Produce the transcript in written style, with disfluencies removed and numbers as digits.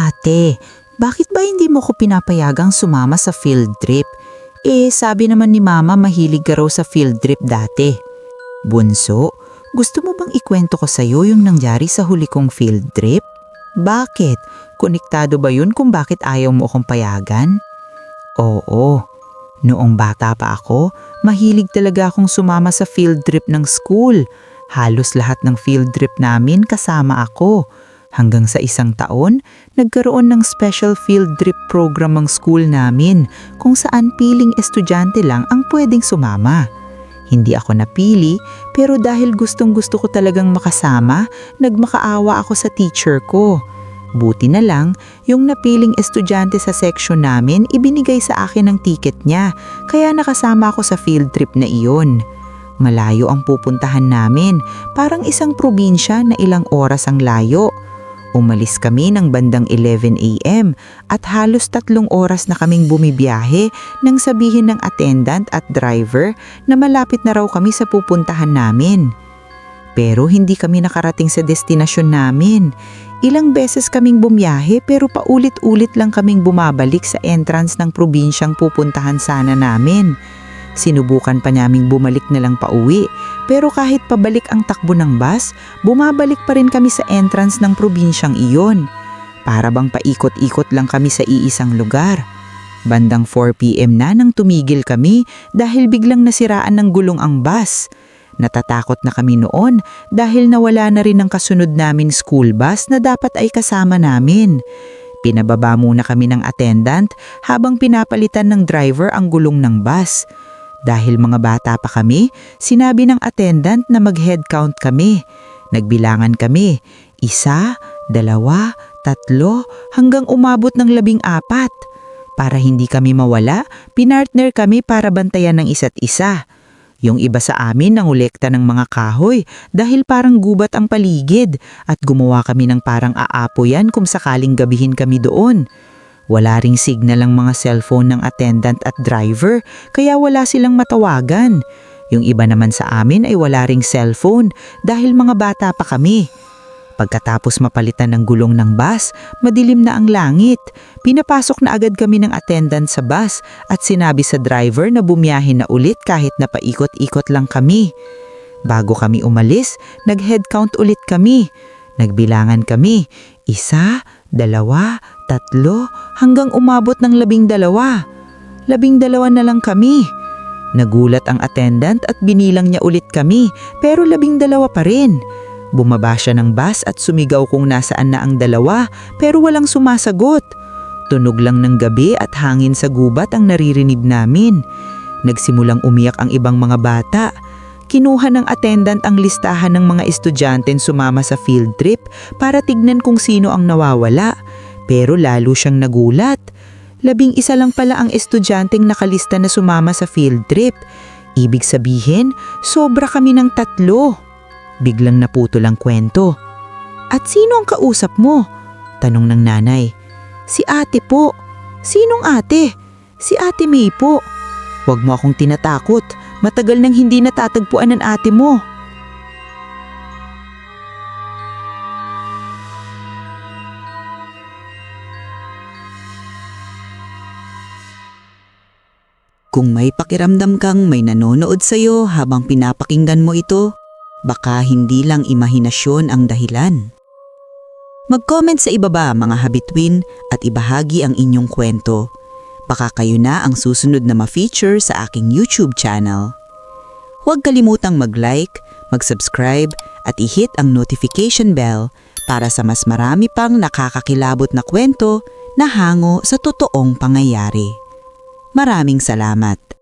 Ate, bakit ba hindi mo ko pinapayagang sumama sa field trip? Sabi naman ni Mama mahilig ka raw sa field trip dati. Bunso, gusto mo bang ikwento ko sa'yo yung nangyari sa huli kong field trip? Bakit? Konektado ba yun kung bakit ayaw mo akong payagan? Oo. Noong bata pa ako, mahilig talaga akong sumama sa field trip ng school. Halos lahat ng field trip namin kasama ako. Hanggang sa isang taon, nagkaroon ng special field trip program ang school namin kung saan piling estudyante lang ang pwedeng sumama. Hindi ako napili pero dahil gustong-gusto ko talagang makasama, nagmakaawa ako sa teacher ko. Buti na lang, yung napiling estudyante sa section namin ibinigay sa akin ang ticket niya kaya nakasama ako sa field trip na iyon. Malayo ang pupuntahan namin, parang isang probinsya na ilang oras ang layo. Umalis kami ng bandang 11 a.m. at halos 3 oras na kaming bumibiyahe nang sabihin ng attendant at driver na malapit na raw kami sa pupuntahan namin. Pero hindi kami nakarating sa destinasyon namin. Ilang beses kaming bumiyahe pero paulit-ulit lang kaming bumabalik sa entrance ng probinsyang pupuntahan sana namin. Sinubukan pa naming bumalik na lang pauwi, pero kahit pabalik ang takbo ng bus, bumabalik pa rin kami sa entrance ng probinsyang iyon. Para bang paikot-ikot lang kami sa iisang lugar. Bandang 4 p.m. na nang tumigil kami dahil biglang nasiraan ng gulong ang bus. Natatakot na kami noon dahil nawala na rin ang kasunod naming school bus na dapat ay kasama namin. Pinababa muna kami ng attendant habang pinapalitan ng driver ang gulong ng bus. Dahil mga bata pa kami, sinabi ng attendant na mag-head count kami. Nagbilangan kami, 1, 2, 3, hanggang umabot ng 14. Para hindi kami mawala, pinartner kami para bantayan ng isa't isa. Yung iba sa amin nangolekta ng mga kahoy dahil parang gubat ang paligid at gumawa kami ng parang aapoyan kung sakaling gabihin kami doon. Wala ring signal ang mga cellphone ng attendant at driver kaya wala silang matawagan. Yung iba naman sa amin ay wala ring cellphone dahil mga bata pa kami. Pagkatapos mapalitan ng gulong ng bus, madilim na ang langit. Pinapasok na agad kami ng attendant sa bus at sinabi sa driver na bumiyahe na ulit kahit na paikot-ikot lang kami. Bago kami umalis, nag-head count ulit kami. Nagbilangan kami, 1, 2, 3, hanggang umabot ng 12. 12 na lang kami. Nagulat ang attendant at binilang niya ulit kami, pero 12 pa rin. Bumaba siya ng bus at sumigaw kung nasaan na ang 2, pero walang sumasagot. Tunog lang ng gabi at hangin sa gubat ang naririnig namin. Nagsimulang umiyak ang ibang mga bata. Kinuha ng attendant ang listahan ng mga estudyanteng sumama sa field trip para tignan kung sino ang nawawala. Pero lalo siyang nagulat. 11 lang pala ang estudyanteng nakalista na sumama sa field trip. Ibig sabihin, sobra kami ng 3. Biglang naputol ang kwento. At sino ang kausap mo? Tanong ng nanay. Si ate po. Sinong ate? Si ate May po. Huwag mo akong tinatakot. Matagal nang hindi natatagpuan ng ate mo. Kung may pakiramdam kang may nanonood sa'yo habang pinapakinggan mo ito, baka hindi lang imahinasyon ang dahilan. Mag-comment sa ibaba mga habitwin at ibahagi ang inyong kwento. Baka kayo na ang susunod na ma-feature sa aking YouTube channel. Huwag kalimutang mag-like, mag-subscribe at i-hit ang notification bell para sa mas marami pang nakakakilabot na kwento na hango sa totoong pangyayari. Maraming salamat!